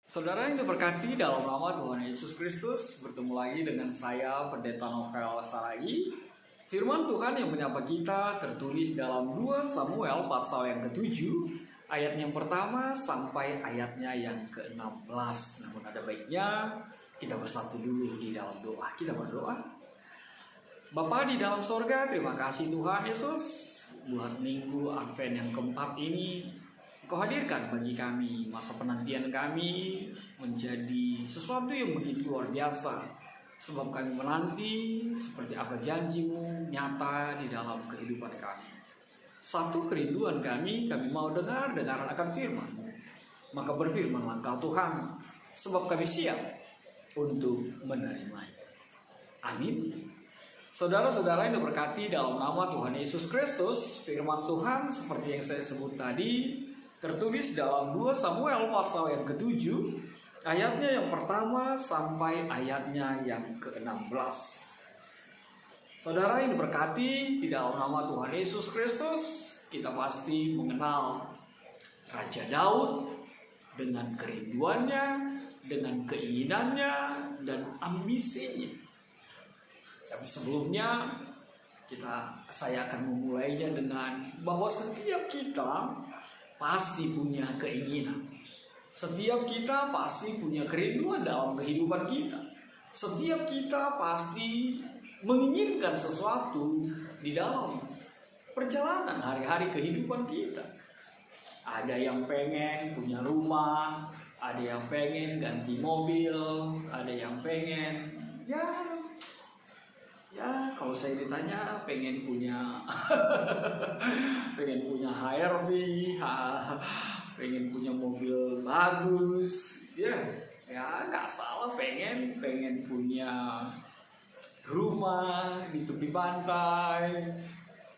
Saudara yang diberkati dalam nama Tuhan Yesus Kristus, bertemu lagi dengan saya, Pendeta Novel Sarai. Firman Tuhan yang menyapa kita tertulis dalam 2 Samuel pasal yang ke-7, ayat yang pertama sampai ayatnya yang ke-16. Namun ada baiknya kita bersatu dulu di dalam doa. Kita berdoa. Bapa di dalam sorga, terima kasih Tuhan Yesus buat minggu Advent yang keempat ini. Kau hadirkan bagi kami masa penantian kami menjadi sesuatu yang begitu luar biasa. Sebab kami menanti seperti apa janjimu nyata di dalam kehidupan kami. Satu kerinduan kami mau dengar akan firman-Mu. Maka berfirmanlah Engkau Tuhan, sebab kami siap untuk menerimanya. Amin. Saudara-saudara yang diberkati dalam nama Tuhan Yesus Kristus, firman Tuhan seperti yang saya sebut tadi, tertulis dalam 2 Samuel pasal yang ke-7, ayatnya yang pertama sampai ayatnya yang ke-16. Saudara yang diberkati di dalam nama Tuhan Yesus Kristus, kita pasti mengenal Raja Daud dengan kerinduannya, dengan keinginannya, dan ambisinya. Tapi sebelumnya, saya akan memulainya dengan bahwa setiap kita pasti punya keinginan. Setiap kita pasti punya kerinduan dalam kehidupan kita. Setiap kita pasti menginginkan sesuatu di dalam perjalanan hari-hari kehidupan kita. Ada yang pengen punya rumah, ada yang pengen ganti mobil, ada yang pengen kalau saya ditanya pengen punya HRV, pengen punya mobil bagus, ya nggak salah, pengen punya rumah di tepi pantai,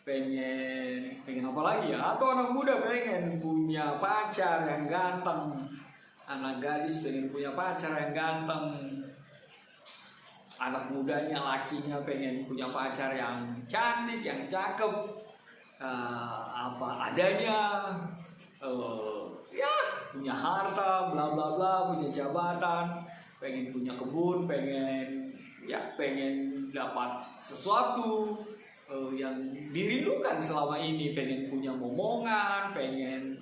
pengen apa lagi ya? Atau anak muda pengen punya pacar yang ganteng, anak gadis pengen punya pacar yang ganteng, anak mudanya, lakinya pengen punya pacar yang cantik, yang cakep, apa adanya, punya harta, bla bla bla, punya jabatan, pengen punya kebun, pengen dapat sesuatu yang dirindukan selama ini, pengen punya momongan, pengen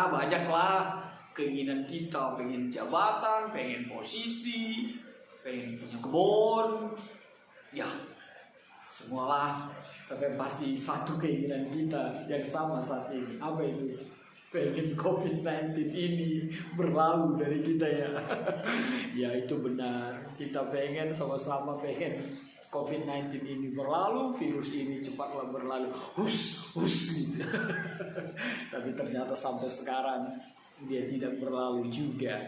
banyaklah keinginan kita, pengen jabatan, pengen posisi, pengen punya kebun, semualah. Tapi pasti satu keinginan kita yang sama saat ini. Apa itu? Pengen COVID-19 ini berlalu dari kita ya. Ya itu benar. Kita pengen sama-sama pengen COVID-19 ini berlalu, virus ini cepatlah berlalu. Hus gitu. Tapi ternyata sampai sekarang dia tidak berlalu juga.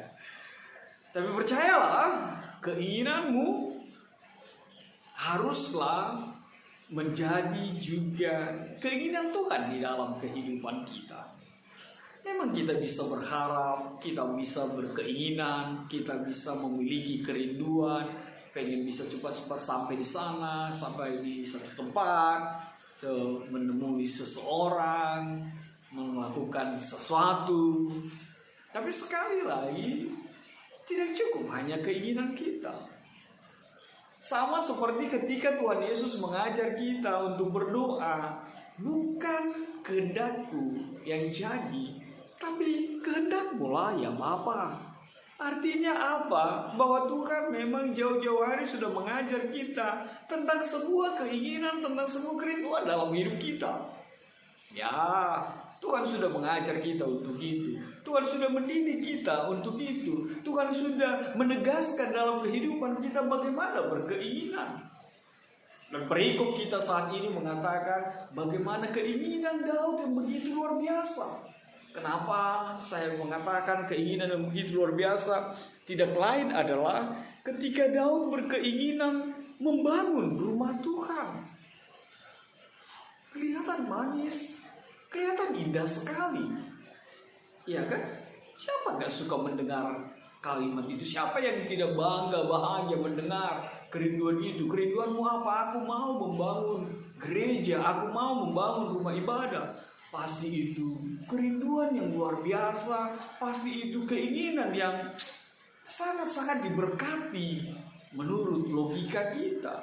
Tapi percayalah, keinginanmu haruslah menjadi juga keinginan Tuhan di dalam kehidupan kita. Memang kita bisa berharap, kita bisa berkeinginan, kita bisa memiliki kerinduan, pengen bisa cepat-cepat sampai di sana, sampai di satu tempat, menemui seseorang, melakukan sesuatu. Tapi sekali lagi, tidak cukup hanya keinginan kita. Sama seperti ketika Tuhan Yesus mengajar kita untuk berdoa, bukan kehendakku yang jadi, tapi kehendak-Mu lah ya Bapa. Artinya apa? Bahwa Tuhan memang jauh-jauh hari sudah mengajar kita tentang sebuah keinginan, tentang sebuah kerinduan dalam hidup kita. Tuhan sudah mengajar kita untuk itu. Tuhan sudah mendidik kita untuk itu. Tuhan sudah menegaskan dalam kehidupan kita bagaimana berkeinginan. Dan perikop kita saat ini mengatakan bagaimana keinginan Daud yang begitu luar biasa. Kenapa saya mengatakan keinginan yang begitu luar biasa? Tidak lain adalah ketika Daud berkeinginan membangun rumah Tuhan. Kelihatan manis, kelihatan indah sekali. Iya kan? Siapa gak suka mendengar kalimat itu? Siapa yang tidak bangga, bahagia mendengar kerinduan itu? Kerinduanmu apa? Aku mau membangun gereja, aku mau membangun rumah ibadah. pasti itu kerinduan yang luar biasa, pasti itu keinginan yang sangat-sangat diberkati menurut logika kita.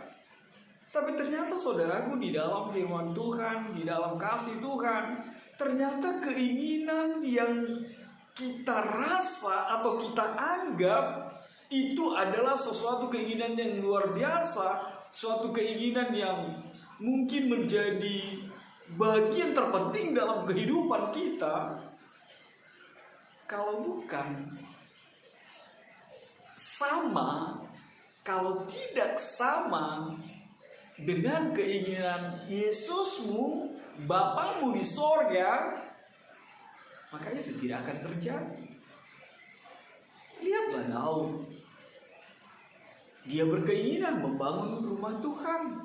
Tapi ternyata saudaraku, di dalam firman Tuhan, di dalam kasih Tuhan, ternyata keinginan yang kita rasa atau kita anggap itu adalah sesuatu keinginan yang luar biasa, suatu keinginan yang mungkin menjadi bagian terpenting dalam kehidupan kita. Kalau bukan sama, kalau tidak sama dengan keinginan Yesusmu, Bapamu di sorga, makanya itu tidak akan terjadi. Lihatlah Daud, dia berkeinginan membangun rumah Tuhan,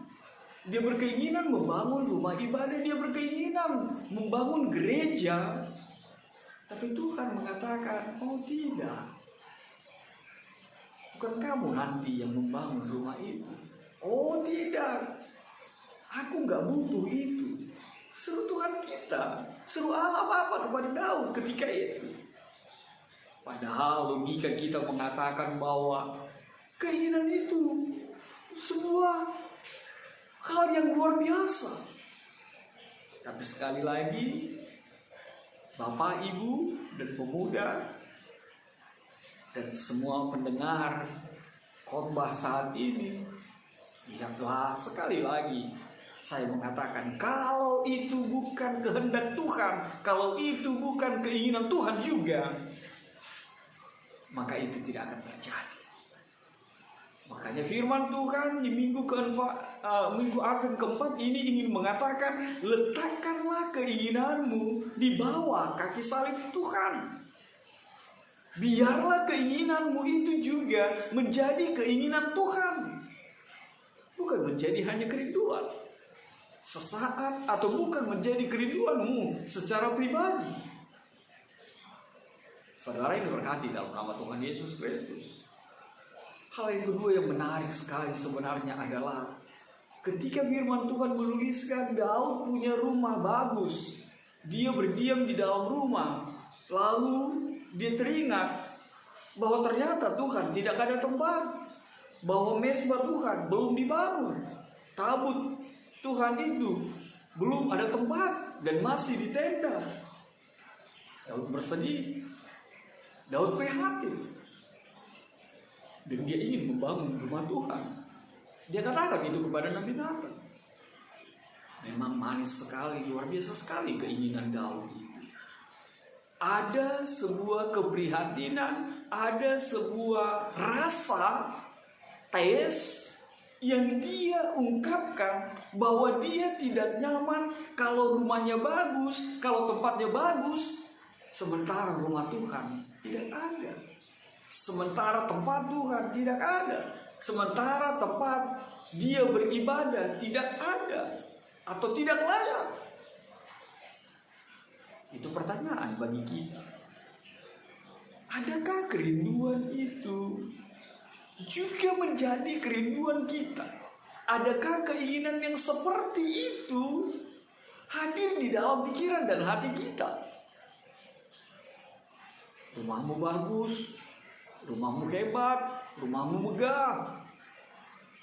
dia berkeinginan membangun rumah ibadah, dia berkeinginan membangun gereja. Tapi Tuhan mengatakan, oh tidak, bukan kamu nanti yang membangun rumah itu. Oh tidak, aku gak butuh itu. Seru Tuhan kita, seru Allah apa kepada Daud ketika itu. Padahal logika kita mengatakan bahwa keinginan itu sebuah hal yang luar biasa. Tapi sekali lagi, Bapak, Ibu, dan pemuda, dan semua pendengar khotbah saat ini, lihatlah, sekali lagi saya mengatakan, kalau itu bukan kehendak Tuhan, kalau itu bukan keinginan Tuhan juga, maka itu tidak akan terjadi. Makanya firman Tuhan di minggu Advent keempat ini ingin mengatakan, letakkanlah keinginanmu di bawah kaki salib Tuhan. Biarlah keinginanmu itu juga menjadi keinginan Tuhan, bukan menjadi hanya kerinduan sesaat, atau bukan menjadi kerinduanmu secara pribadi. Saudara yang diberkati dalam nama Tuhan Yesus Kristus, hal yang kedua yang menarik sekali sebenarnya adalah ketika firman Tuhan menuliskan Daud punya rumah bagus, dia berdiam di dalam rumah, lalu dia teringat bahwa ternyata Tuhan tidak ada tempat, bahwa mezbah Tuhan belum dibangun, tabut Tuhan itu belum ada tempat dan masih di tenda. Daud bersedih, Daud prihatin, dan dia ingin membangun rumah Tuhan. Dia katakan itu kepada Nabi Nathan. Memang manis sekali, luar biasa sekali keinginan Daud itu. Ada sebuah keprihatinan, ada sebuah rasa, tes yang dia ungkapkan bahwa dia tidak nyaman kalau rumahnya bagus, kalau tempatnya bagus, sementara rumah Tuhan tidak ada. Sementara tempat Tuhan tidak ada, sementara tempat dia beribadah tidak ada atau tidak layak. Itu pertanyaan bagi kita. Adakah kerinduan itu juga menjadi kerinduan kita? Adakah keinginan yang seperti itu hadir di dalam pikiran dan hati kita? Rumahmu bagus, rumahmu hebat, rumahmu megah.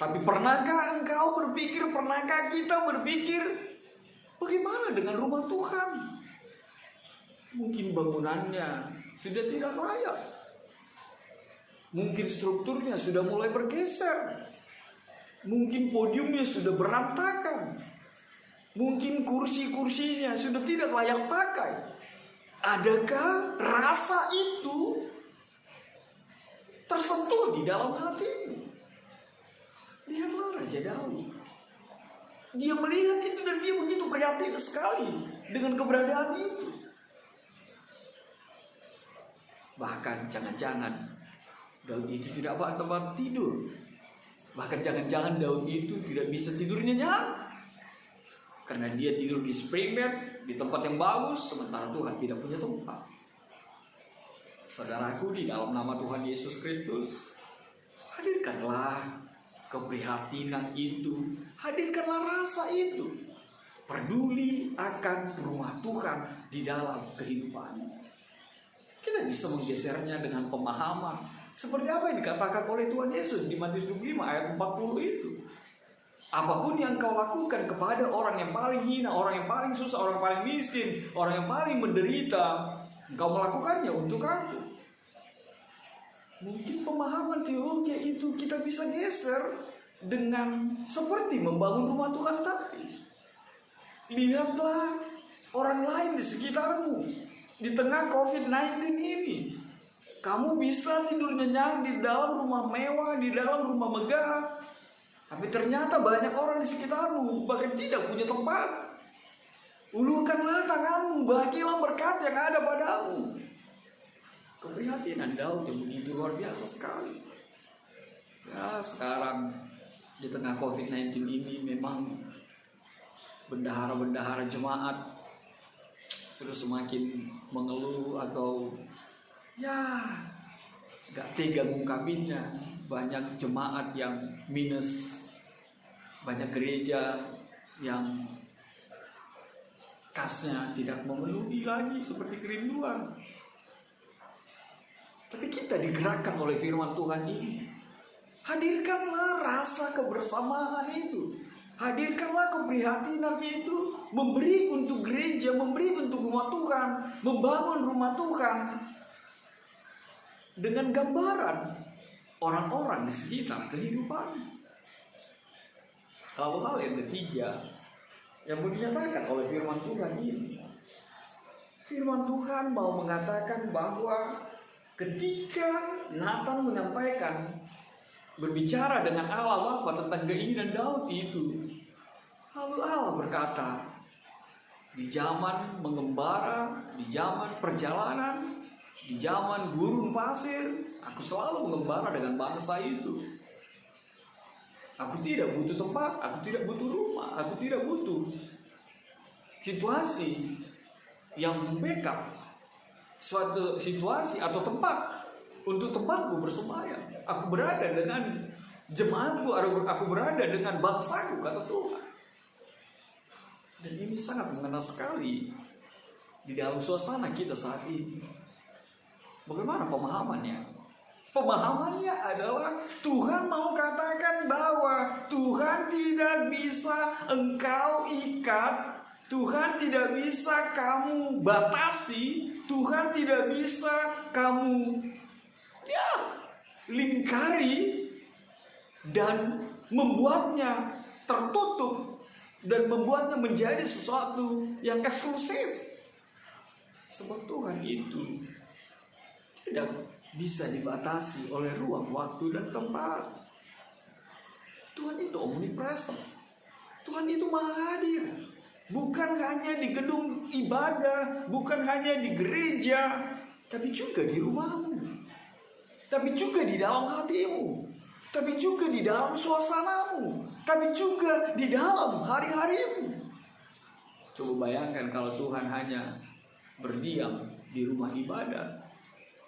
Tapi pernahkah engkau berpikir, pernahkah kita berpikir, bagaimana dengan rumah Tuhan? Mungkin bangunannya sudah tidak layak. Mungkin strukturnya sudah mulai bergeser. Mungkin podiumnya sudah berantakan. Mungkin kursi-kursinya sudah tidak layak pakai. Adakah rasa itu tersentuh di dalam hatimu? Lihatlah Raja Daud. Dia melihat itu dan dia begitu prihatin sekali dengan keberadaan itu. Bahkan jangan-jangan Daud itu tidak dapat tempat tidur. Bahkan jangan-jangan Daud itu tidak bisa tidur nyenyak, karena dia tidur di spring bed, di tempat yang bagus, sementara Tuhan tidak punya tempat. Saudaraku, di dalam nama Tuhan Yesus Kristus, hadirkanlah keprihatinan itu, hadirkanlah rasa itu. peduli akan rumah Tuhan di dalam kehidupannya. Kita bisa menggesernya dengan pemahaman seperti apa yang dikatakan oleh Tuhan Yesus di Matius 25 ayat 40 itu. Apapun yang kau lakukan kepada orang yang paling hina, orang yang paling susah, orang yang paling miskin, orang yang paling menderita, engkau melakukannya untuk aku. Mungkin pemahaman teologi itu kita bisa geser dengan seperti membangun rumah Tuhan tadi. Lihatlah orang lain di sekitarmu di tengah COVID-19 ini. Kamu bisa tidur nyenyak di dalam rumah mewah, di dalam rumah megah. Tapi ternyata banyak orang di sekitarmu bahkan tidak punya tempat. Ulurkanlah tanganmu, bagilah berkat yang ada padamu. Keprihatinan Daud yang begitu luar biasa sekali. Ya, sekarang di tengah COVID-19 ini memang bendahara-bendahara jemaat sudah semakin mengeluh atau ya gak tega ngungkapinnya. Banyak jemaat yang minus, banyak gereja yang kasnya tidak memenuhi lagi seperti kerinduan. Tapi kita digerakkan oleh firman Tuhan ini. Hadirkanlah rasa kebersamaan itu. Hadirkanlah keprihatinan itu. Memberi untuk gereja, memberi untuk rumah Tuhan, membangun rumah Tuhan dengan gambaran orang-orang di sekitar kehidupan. Lalu hal yang ketiga yang mau dinyatakan oleh firman Tuhan ini. Firman Tuhan mau mengatakan bahwa ketika Nathan menyampaikan, berbicara dengan Allah Bapa tentang keinginan Daud itu, lalu Allah berkata, di zaman mengembara, di zaman perjalanan, di zaman gurun pasir, aku selalu mengembara dengan bangsa itu. Aku tidak butuh tempat, aku tidak butuh rumah, aku tidak butuh situasi yang backup, suatu situasi atau tempat untuk tempatku bersemayam. Aku berada dengan jemaatku, aku berada dengan bangsaku, kata Tuhan. Dan ini sangat mengena sekali di dalam suasana kita saat ini. Bagaimana pemahamannya? Pemahamannya adalah Tuhan mau katakan bahwa Tuhan tidak bisa engkau ikat, Tuhan tidak bisa kamu batasi, Tuhan tidak bisa kamu lingkari dan membuatnya tertutup dan membuatnya menjadi sesuatu yang eksklusif. Sebab Tuhan itu tidak bisa dibatasi oleh ruang, waktu, dan tempat. Tuhan itu omnipresent. Tuhan itu maha hadir. Bukan hanya di gedung ibadah, bukan hanya di gereja, tapi juga di rumahmu, tapi juga di dalam hatimu, tapi juga di dalam suasanamu, tapi juga di dalam hari-harimu. Coba bayangkan kalau Tuhan hanya berdiam di rumah ibadah,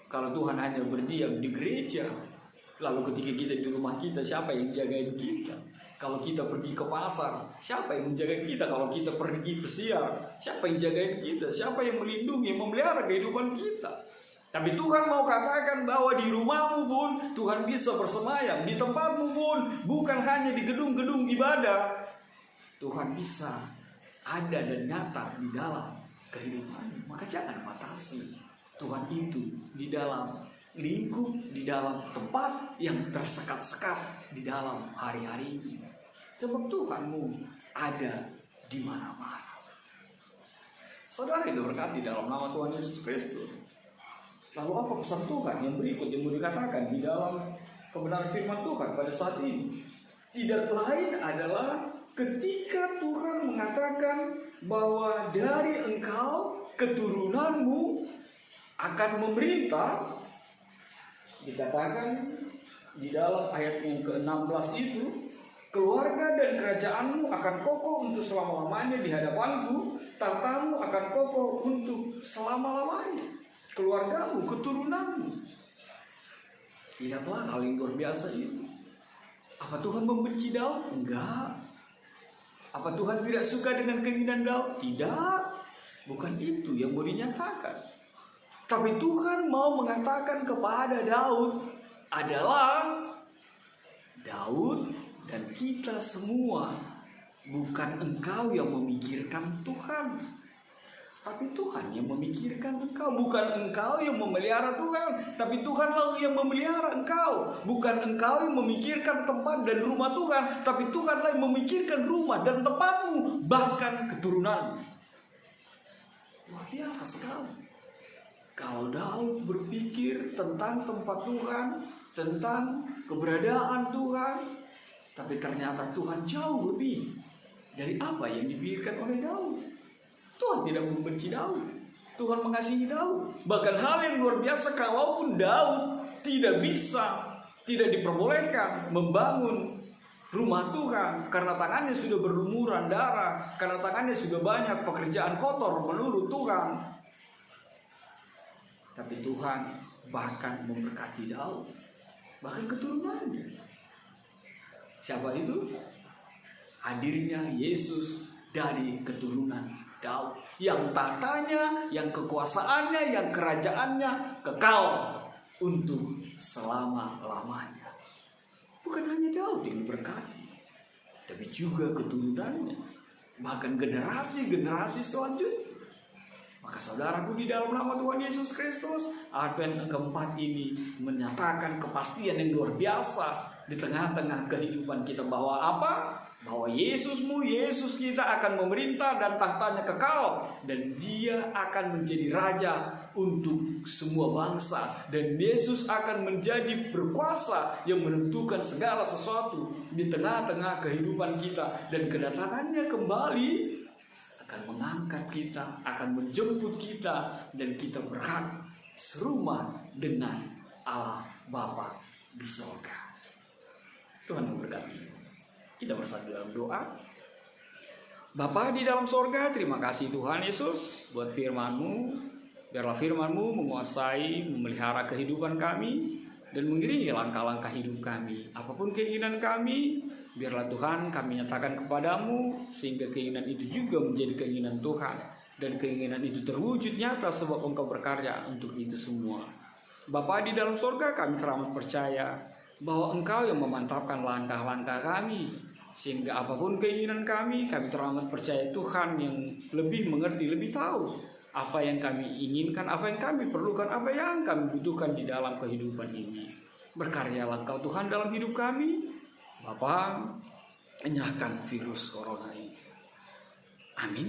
kalau Tuhan hanya berdiam di gereja, lalu ketika kita di rumah kita, siapa yang jagain kita? Kalau kita pergi ke pasar, siapa yang menjaga kita? Kalau kita pergi pesiar, siapa yang jagain kita? Siapa yang melindungi, memelihara kehidupan kita? Tapi Tuhan mau katakan bahwa di rumahmu pun Tuhan bisa bersemayam, di tempatmu pun bukan hanya di gedung-gedung ibadah, Tuhan bisa ada dan nyata di dalam kehidupanmu. Maka jangan batasi Tuhan itu di dalam lingkup, di dalam tempat yang tersekat-sekat di dalam hari-hari ini. Sebab Tuhanmu ada di mana-mana. Saudara itu berkati dalam nama Tuhan Yesus Kristus. Lalu apa pesan Tuhan yang berikut yang mau dikatakan di dalam kebenaran firman Tuhan pada saat ini? Tidak lain adalah ketika Tuhan mengatakan bahwa dari engkau keturunanmu akan memerintah, dikatakan di dalam ayat yang ke-16 itu, keluarga dan kerajaanmu akan kokoh untuk selama-lamanya di hadapanku, tahtamu akan kokoh untuk selama-lamanya. Keluargamu, keturunanmu. Lihatlah hal yang luar biasa itu. Apa Tuhan membenci Daud? Enggak. Apa Tuhan tidak suka dengan keinginan Daud? Tidak, bukan itu yang mau dinyatakan. Tapi Tuhan mau mengatakan kepada Daud adalah Daud dan kita semua, bukan engkau yang memikirkan Tuhan, tapi Tuhan yang memikirkan engkau. Bukan engkau yang memelihara Tuhan, tapi Tuhanlah yang memelihara engkau. Bukan engkau yang memikirkan tempat dan rumah Tuhan, tapi Tuhanlah yang memikirkan rumah dan tempatmu, bahkan keturunanmu. Luar biasa sekali. Kalau Daud berpikir tentang tempat Tuhan, tentang keberadaan Tuhan, tapi ternyata Tuhan jauh lebih dari apa yang dipikirkan oleh Daud. Tuhan tidak membenci Daud, Tuhan mengasihi Daud. Bahkan hal yang luar biasa, kalaupun Daud tidak diperbolehkan membangun rumah Tuhan karena tangannya sudah berlumuran darah, karena tangannya sudah banyak pekerjaan kotor menurut Tuhan. Tapi Tuhan bahkan memberkati Daud, bahkan keturunannya. Siapa itu? Hadirnya Yesus dari keturunan Daud, yang tahtanya, yang kekuasaannya, yang kerajaannya kekal untuk selama-lamanya. Bukan hanya Daud yang diberkati, tapi juga keturunannya, bahkan generasi-generasi selanjutnya. Maka saudaraku, di dalam nama Tuhan Yesus Kristus, Advent keempat ini menyatakan kepastian yang luar biasa di tengah-tengah kehidupan kita, bahwa apa? Bahwa Yesus kita akan memerintah dan tahtanya kekal, dan Dia akan menjadi raja untuk semua bangsa, dan Yesus akan menjadi berkuasa yang menentukan segala sesuatu di tengah-tengah kehidupan kita, dan kedatangannya kembali akan mengangkat kita, akan menjemput kita, dan kita berhak serumah dengan Allah Bapa di surga. Tuhan memberkati. Kita bersatu dalam doa. Bapa di dalam surga, terima kasih Tuhan Yesus buat firman-Mu. Biarlah firman-Mu menguasai, memelihara kehidupan kami, dan mengiringi langkah-langkah hidup kami. Apapun keinginan kami, biarlah Tuhan kami nyatakan kepadamu, sehingga keinginan itu juga menjadi keinginan Tuhan, dan keinginan itu terwujud nyata sebab Engkau berkarya untuk itu semua. Bapa di dalam surga, kami teramat percaya bahwa Engkau yang memantapkan langkah-langkah kami, sehingga apapun keinginan kami teramat percaya Tuhan yang lebih mengerti, lebih tahu apa yang kami inginkan, apa yang kami perlukan, apa yang kami butuhkan di dalam kehidupan ini. Berkaryalah Engkau Tuhan dalam hidup kami. Bapa, enyahkan virus corona ini. Amin.